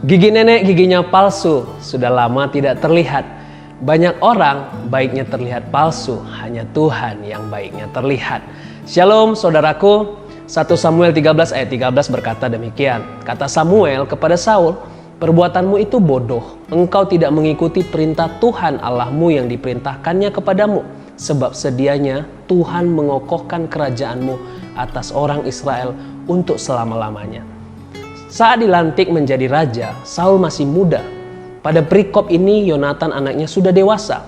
Gigi nenek giginya palsu, sudah lama tidak terlihat. Banyak orang baiknya terlihat palsu, hanya Tuhan yang baiknya terlihat. Shalom saudaraku, 1 Samuel 13 ayat 13 berkata demikian. Kata Samuel kepada Saul, perbuatanmu itu bodoh, engkau tidak mengikuti perintah Tuhan Allahmu yang diperintahkannya kepadamu. Sebab sedianya Tuhan mengokohkan kerajaanmu atas orang Israel untuk selama-lamanya. Saat dilantik menjadi raja, Saul masih muda. Pada perikop ini Yonatan anaknya sudah dewasa.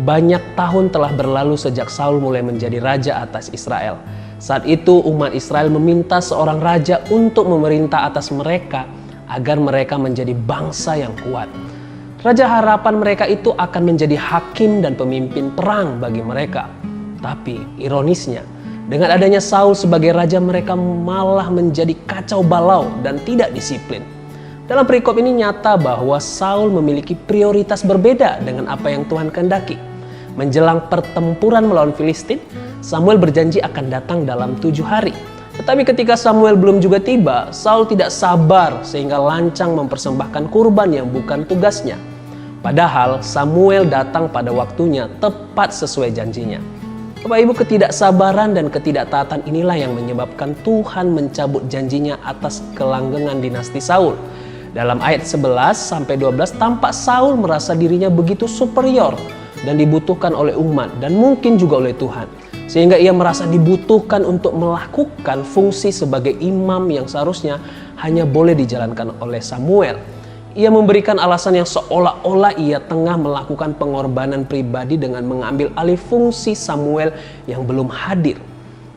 Banyak tahun telah berlalu sejak Saul mulai menjadi raja atas Israel. Saat itu umat Israel meminta seorang raja untuk memerintah atas mereka agar mereka menjadi bangsa yang kuat. Raja harapan mereka itu akan menjadi hakim dan pemimpin perang bagi mereka. Tapi ironisnya, dengan adanya Saul sebagai raja, mereka malah menjadi kacau balau dan tidak disiplin. Dalam perikop ini nyata bahwa Saul memiliki prioritas berbeda dengan apa yang Tuhan kehendaki. Menjelang pertempuran melawan Filistin, Samuel berjanji akan datang dalam 7 hari. Tetapi ketika Samuel belum juga tiba, Saul tidak sabar sehingga lancang mempersembahkan kurban yang bukan tugasnya. Padahal Samuel datang pada waktunya tepat sesuai janjinya. Bapak Ibu, ketidaksabaran dan ketidaktaatan inilah yang menyebabkan Tuhan mencabut janjinya atas kelanggengan dinasti Saul. Dalam ayat 11 sampai 12 tampak Saul merasa dirinya begitu superior dan dibutuhkan oleh umat dan mungkin juga oleh Tuhan. Sehingga ia merasa dibutuhkan untuk melakukan fungsi sebagai imam yang seharusnya hanya boleh dijalankan oleh Samuel. Ia memberikan alasan yang seolah-olah ia tengah melakukan pengorbanan pribadi dengan mengambil alih fungsi Samuel yang belum hadir.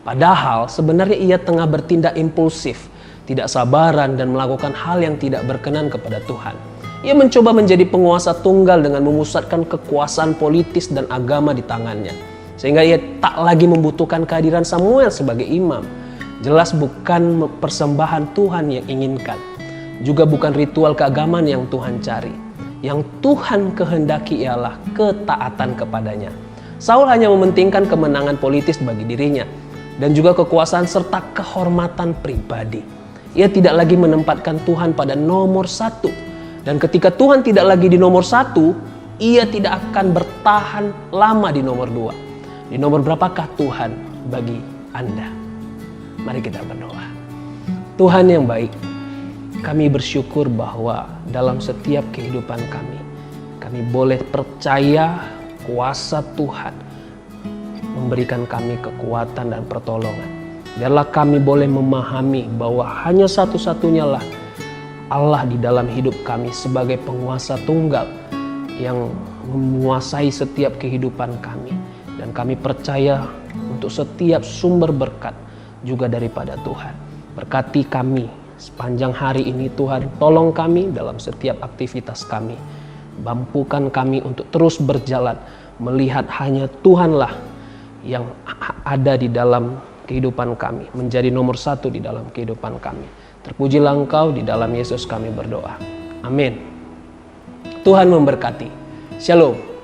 Padahal sebenarnya ia tengah bertindak impulsif, tidak sabaran dan melakukan hal yang tidak berkenan kepada Tuhan. Ia mencoba menjadi penguasa tunggal dengan memusatkan kekuasaan politis dan agama di tangannya. Sehingga ia tak lagi membutuhkan kehadiran Samuel sebagai imam. Jelas bukan persembahan Tuhan yang inginkan. Juga bukan ritual keagamaan yang Tuhan cari. Yang Tuhan kehendaki ialah ketaatan kepadanya. Saul hanya mementingkan kemenangan politis bagi dirinya dan juga kekuasaan serta kehormatan pribadi. Ia tidak lagi menempatkan Tuhan pada nomor 1. Dan ketika Tuhan tidak lagi di nomor 1, ia tidak akan bertahan lama di nomor 2. Di nomor berapakah Tuhan bagi Anda? Mari kita berdoa. Tuhan yang baik, kami bersyukur bahwa dalam setiap kehidupan kami boleh percaya kuasa Tuhan memberikan kami kekuatan dan pertolongan. Biarlah kami boleh memahami bahwa hanya satu-satunya lah Allah di dalam hidup kami sebagai penguasa tunggal yang menguasai setiap kehidupan kami. Dan kami percaya untuk setiap sumber berkat juga daripada Tuhan. Berkati kami sepanjang hari ini Tuhan, tolong kami dalam setiap aktivitas kami. Mampukan kami untuk terus berjalan, melihat hanya Tuhanlah yang ada di dalam kehidupan kami, menjadi nomor 1 di dalam kehidupan kami. Terpujilah Engkau, di dalam Yesus kami berdoa. Amin. Tuhan memberkati. Shalom.